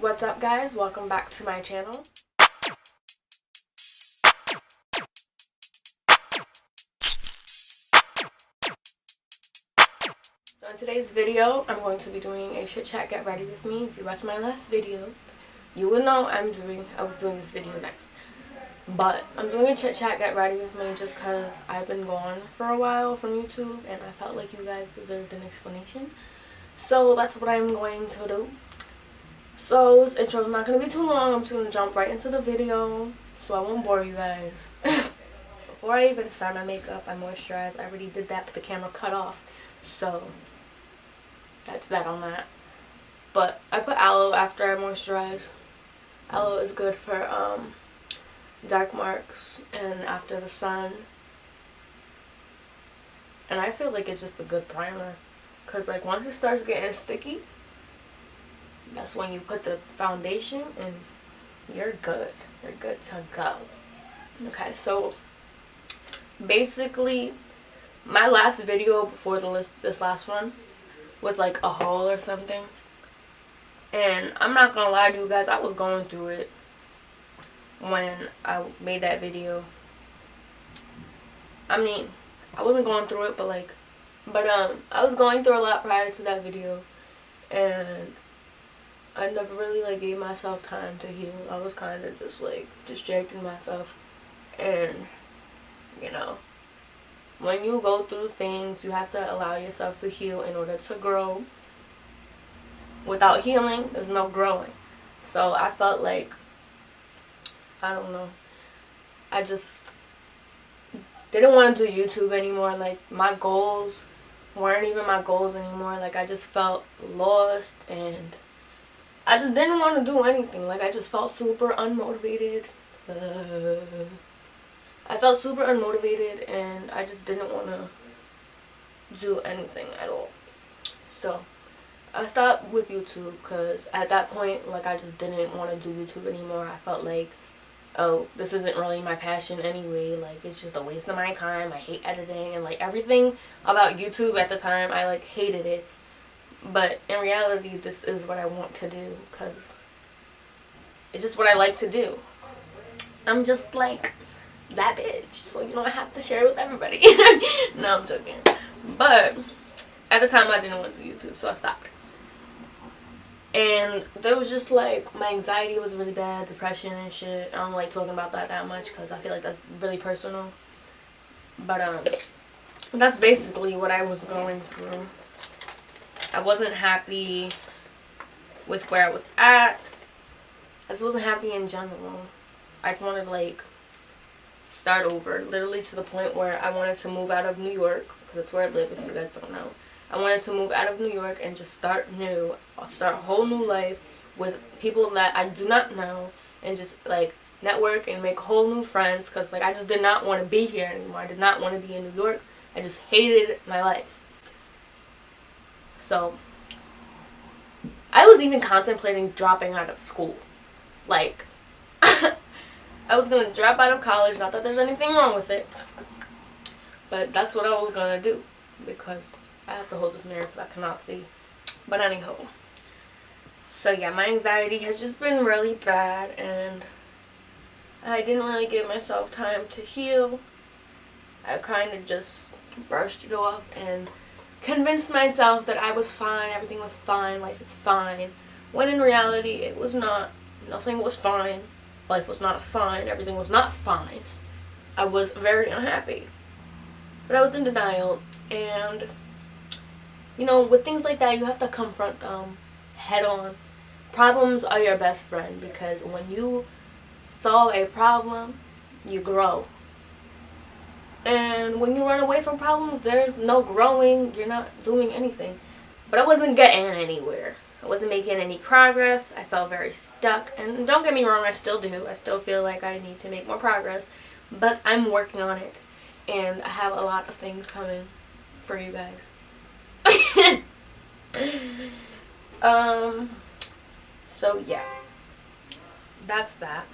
What's up, guys? Welcome back to my channel. So in today's video, I'm going to be doing a chit chat get ready with me. If you watched my last video, you will know I was doing this video next. But I'm doing a chit chat get ready with me just because I've been gone for a while from YouTube and I felt like you guys deserved an explanation. So that's what I'm going to do. So this intro is not going to be too long. I'm just going to jump right into the video so I won't bore you guys. Before I even start my makeup, I moisturize. I already did that, but the camera cut off. So that's that on that. But I put aloe after I moisturize. Aloe is good for dark marks and after the sun. And I feel like it's just a good primer. Because like once it starts getting sticky, that's when you put the foundation and you're good. You're good to go. Okay, so basically my last video before this last one was like a haul or something. And I'm not gonna lie to you guys, I was going through it when I made that video. I mean, I wasn't going through it, but I was going through a lot prior to that video. And I never really like gave myself time to heal. I was kind of just like distracting myself. And you know, when you go through things, you have to allow yourself to heal in order to grow. Without healing, there's no growing. So I felt like, I don't know, I just didn't want to do YouTube anymore. Like my goals weren't even my goals anymore. Like I just felt lost and I just didn't want to do anything. Like I just felt super unmotivated. I felt super unmotivated and I just didn't want to do anything at all. So I stopped with YouTube because at that point, like, I just didn't want to do YouTube anymore. I felt like, oh, this isn't really my passion anyway. Like, it's just a waste of my time. I hate editing and like everything about YouTube at the time. I like hated it. But in reality, this is what I want to do because it's just what I like to do. I'm just like that bitch. So, you know, I have to share it with everybody. No, I'm joking. But at the time, I didn't want to do YouTube, so I stopped. And there was just like, my anxiety was really bad, depression and shit. I don't like talking about that much because I feel like that's really personal. But that's basically what I was going through. I wasn't happy with where I was at. I just wasn't happy in general. I just wanted to like start over, literally to the point where I wanted to move out of New York because that's where I live, if you guys don't know. I wanted to move out of New York and just start new, start a whole new life with people that I do not know and just like network and make whole new friends because like I just did not want to be here anymore. I did not want to be in New York. I just hated my life. So I was even contemplating dropping out of school. Like I was going to drop out of college. Not that there's anything wrong with it, but that's what I was going to do because I have to hold this mirror because I cannot see. But anyhow. So yeah, my anxiety has just been really bad and I didn't really give myself time to heal. I kind of just brushed it off and convinced myself that I was fine, everything was fine, life is fine. When in reality, it was not. Nothing was fine. Life was not fine. Everything was not fine. I was very unhappy. But I was in denial and you know, with things like that, you have to confront them head on. Problems are your best friend because when you solve a problem, you grow. And when you run away from problems, there's no growing. You're not doing anything. But I wasn't getting anywhere. I wasn't making any progress. I felt very stuck. And don't get me wrong, I still do. I still feel like I need to make more progress. But I'm working on it. And I have a lot of things coming for you guys. So yeah, that's that.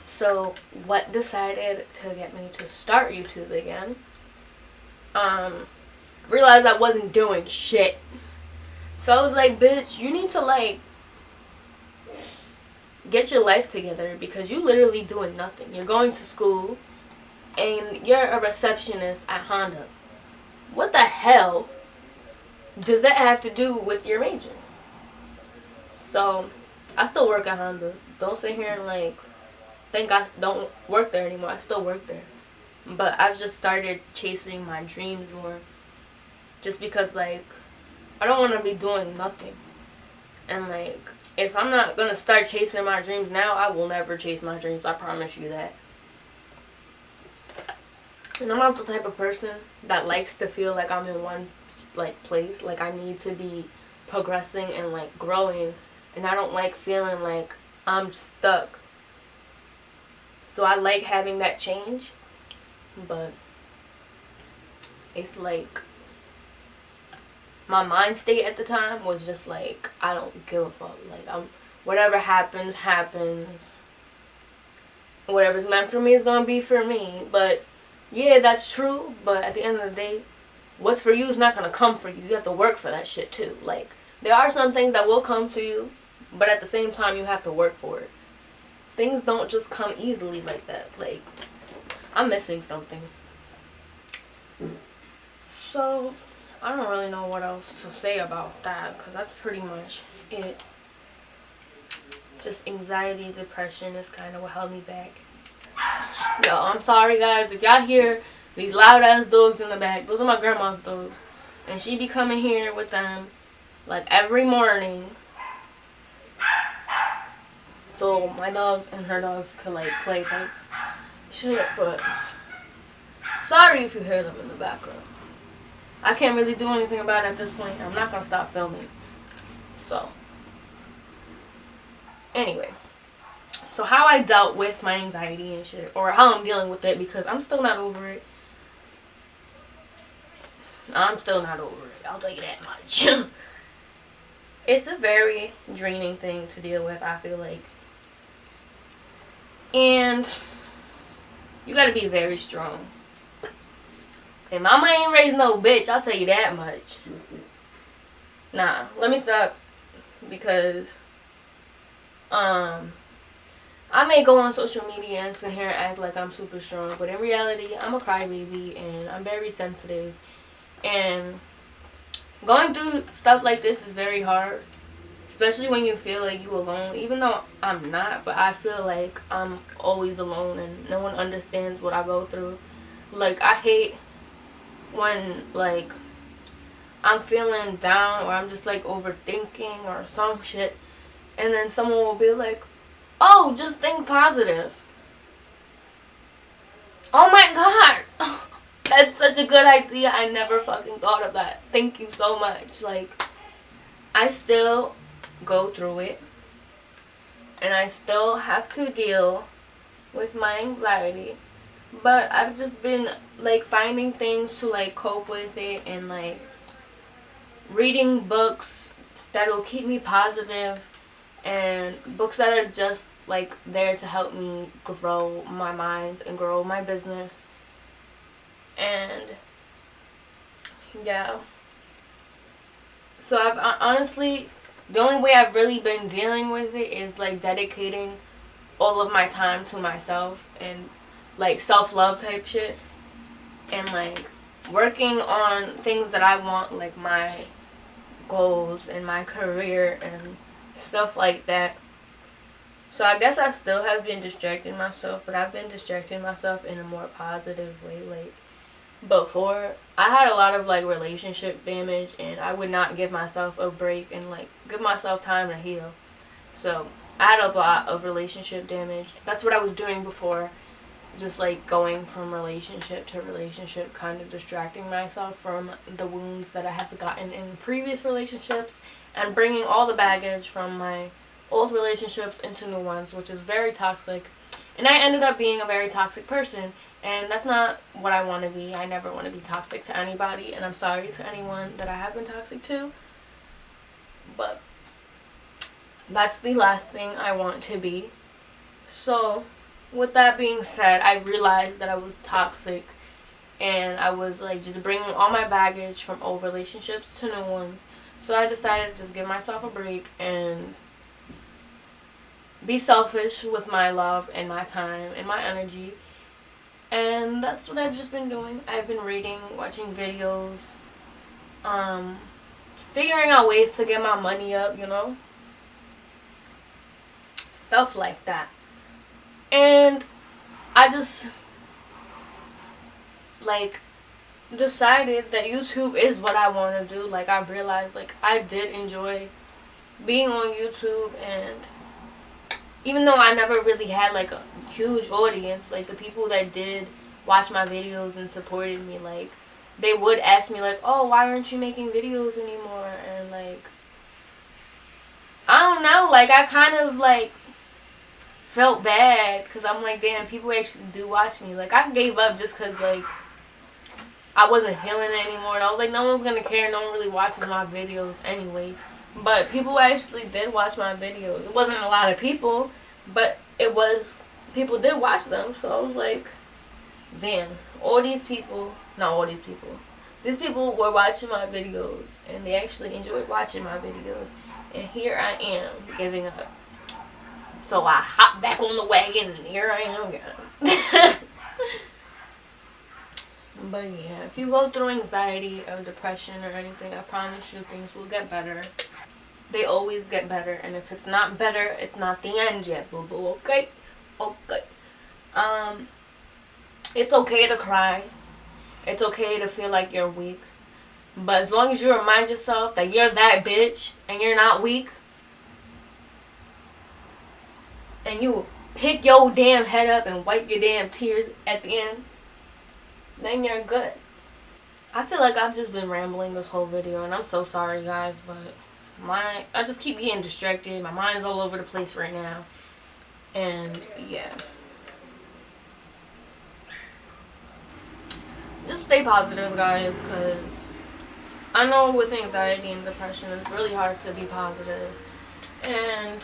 So what decided to get me to start YouTube again? Realized I wasn't doing shit. So I was like, bitch, you need to like get your life together, because you literally doing nothing. You're going to school and you're a receptionist at Honda. What the hell does that have to do with your major? So, I still work at Honda. Don't sit here and like think I don't work there anymore. I still work there. But I've just started chasing my dreams more. Just because like I don't want to be doing nothing. And like if I'm not going to start chasing my dreams now, I will never chase my dreams. I promise you that. And I'm not the type of person that likes to feel like I'm in one like place. Like I need to be progressing and like growing, and I don't like feeling like I'm stuck. So I like having that change, but it's like my mind state at the time was just like I don't give a fuck. Like whatever happens, happens. Whatever's meant for me is gonna be for me. But yeah, that's true, but at the end of the day, what's for you is not going to come for you. You have to work for that shit too. Like, there are some things that will come to you, but at the same time, you have to work for it. Things don't just come easily like that. Like, I'm missing something. So, I don't really know what else to say about that, because that's pretty much it. Just anxiety, depression is kind of what held me back. Yo, I'm sorry guys, if y'all hear these loud ass dogs in the back, those are my grandma's dogs, and she be coming here with them like every morning, so my dogs and her dogs could like play type shit. But sorry if you hear them in the background. I can't really do anything about it at this point. I'm not gonna stop filming. So anyway, so how I dealt with my anxiety and shit, or how I'm dealing with it, because I'm still not over it. I'm still not over it, I'll tell you that much. It's a very draining thing to deal with, I feel like. And you gotta be very strong. And mama ain't raised no bitch, I'll tell you that much. Nah, let me stop, because I may go on social media and sit here and act like I'm super strong, but in reality, I'm a crybaby and I'm very sensitive. And going through stuff like this is very hard, especially when you feel like you alone. Even though I'm not, but I feel like I'm always alone and no one understands what I go through. Like, I hate when like I'm feeling down or I'm just like overthinking or some shit, and then someone will be like, oh, just think positive. Oh my god. That's such a good idea. I never fucking thought of that. Thank you so much. Like, I still go through it. And I still have to deal with my anxiety. But I've just been, like, finding things to, like, cope with it. And, like, reading books that'll keep me positive. And books that are just like there to help me grow my mind and grow my business. And yeah, so I've honestly, the only way I've really been dealing with it is like dedicating all of my time to myself and like self-love type shit, and like working on things that I want, like my goals and my career and stuff like that. So I guess I still have been distracting myself, but I've been distracting myself in a more positive way. Like, before, I had a lot of like relationship damage, and I would not give myself a break and like give myself time to heal. So I had a lot of relationship damage. That's what I was doing before, just like going from relationship to relationship, kind of distracting myself from the wounds that I have gotten in previous relationships, and bringing all the baggage from my old relationships into new ones, which is very toxic. And I ended up being a very toxic person, and that's not what I want to be. I never want to be toxic to anybody, and I'm sorry to anyone that I have been toxic to, but that's the last thing I want to be. So with that being said, I realized that I was toxic, and I was like just bringing all my baggage from old relationships to new ones. So I decided to just give myself a break and be selfish with my love and my time and my energy. And that's what I've just been doing. I've been reading, watching videos, figuring out ways to get my money up, you know? Stuff like that. And I just, like, decided that YouTube is what I want to do. Like, I realized, like, I did enjoy being on YouTube, and even though I never really had, like, a huge audience, like, the people that did watch my videos and supported me, like, they would ask me, like, oh, why aren't you making videos anymore? And, like, I don't know, like, I kind of, like, felt bad, because I'm like, damn, people actually do watch me. Like, I gave up just because, like, I wasn't feeling it anymore, and I was like, no one's gonna care, no one really watches my videos anyway. But people actually did watch my videos. It wasn't a lot of people, but it was, people did watch them, so I was like, damn, these people were watching my videos, and they actually enjoyed watching my videos, and here I am, giving up. So I hopped back on the wagon, and here I am again. But yeah, if you go through anxiety or depression or anything, I promise you things will get better. They always get better, and if it's not better, it's not the end yet, boo boo. Okay? Okay. It's okay to cry. It's okay to feel like you're weak. But as long as you remind yourself that you're that bitch and you're not weak, and you pick your damn head up and wipe your damn tears at the end, then you're good. I feel like I've just been rambling this whole video, and I'm so sorry, guys, but I just keep getting distracted. My mind's all over the place right now. And yeah. Just stay positive, guys, because I know with anxiety and depression, it's really hard to be positive. And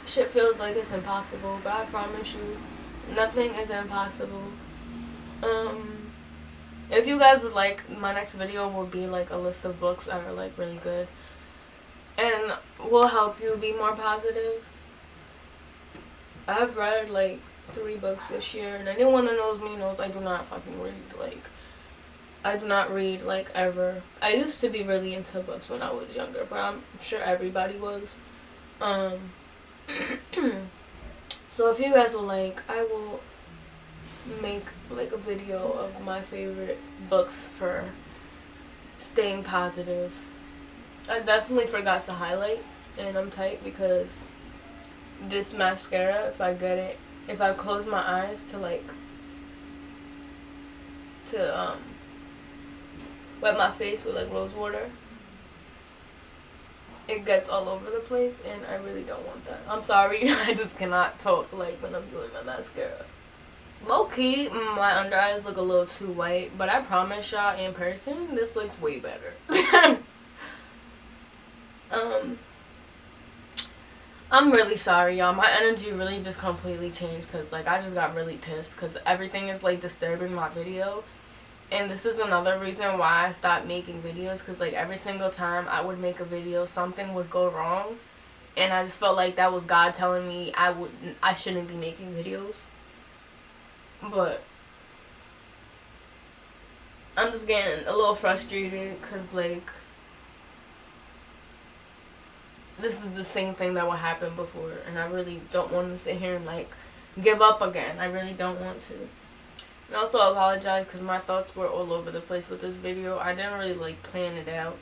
shit feels like it's impossible, but I promise you, nothing is impossible. If you guys would like, my next video will be like a list of books that are like really good and will help you be more positive. I've read like 3 books this year, and anyone that knows me knows I do not fucking read. Like, I do not read, like, ever. I used to be really into books when I was younger, but I'm sure everybody was. So if you guys will like, I will make like a video of my favorite books for staying positive. I definitely forgot to highlight, and I'm tight because this mascara, if I get it, if I close my eyes to like wet my face with like rose water, it gets all over the place, and I really don't want that. I'm sorry, I just cannot talk like when I'm doing my mascara. Low-key, my under eyes look a little too white, but I promise y'all, in person, this looks way better. I'm really sorry, y'all. My energy really just completely changed because, like, I just got really pissed because everything is, like, disturbing my video. And this is another reason why I stopped making videos, because, like, every single time I would make a video, something would go wrong. And I just felt like that was God telling me I shouldn't be making videos. But I'm just getting a little frustrated because, like, this is the same thing that would happen before, and I really don't want to sit here and, like, give up again. I really don't want to. And also I apologize because my thoughts were all over the place with this video. I didn't really, like, plan it out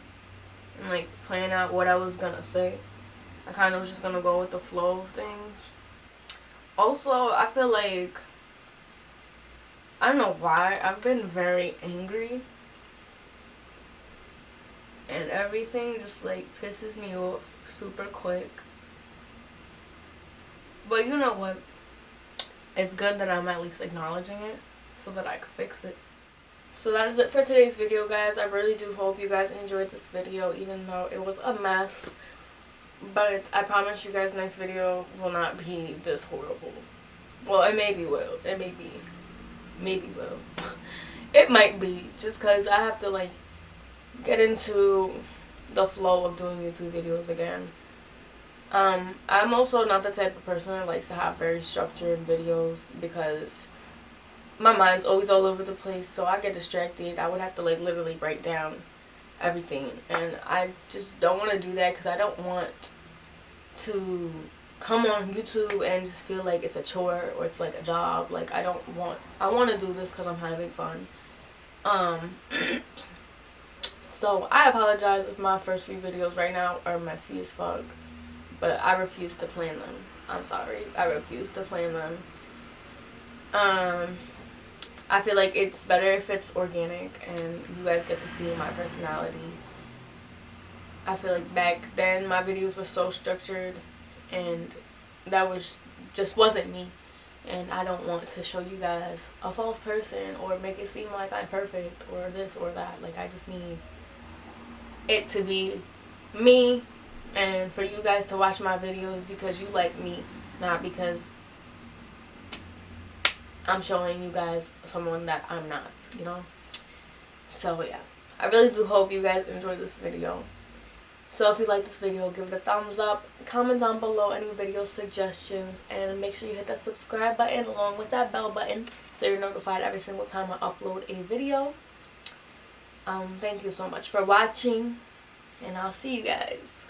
and, like, plan out what I was gonna say. I kind of was just gonna go with the flow of things. Also, I feel like, I don't know why, I've been very angry, and everything just, like, pisses me off super quick. But you know what? It's good that I'm at least acknowledging it so that I can fix it. So that is it for today's video, guys. I really do hope you guys enjoyed this video, even though it was a mess. But I promise you guys, next video will not be this horrible. Well, it maybe will. It may be. Maybe will. It might be, just because I have to, like, get into the flow of doing YouTube videos again. I'm also not the type of person that likes to have very structured videos because my mind's always all over the place, so I get distracted. I would have to like literally write down everything, and I just don't want to do that because I don't want to come on YouTube and just feel like it's a chore or it's like a job. Like I want to do this because I'm having fun. Um, so I apologize if my first few videos right now are messy as fuck, but I refuse to plan them. I'm sorry, I refuse to plan them. Um, I feel like it's better if it's organic and you guys get to see my personality. I feel like back then my videos were so structured and that was just wasn't me. And I don't want to show you guys a false person or make it seem like I'm perfect or this or that. Like I just need it to be me and for you guys to watch my videos because you like me, not because I'm showing you guys someone that I'm not, you know? So yeah, I really do hope you guys enjoyed this video. So if you like this video, give it a thumbs up, comment down below any video suggestions, and make sure you hit that subscribe button along with that bell button so you're notified every single time I upload a video. Thank you so much for watching, and I'll see you guys.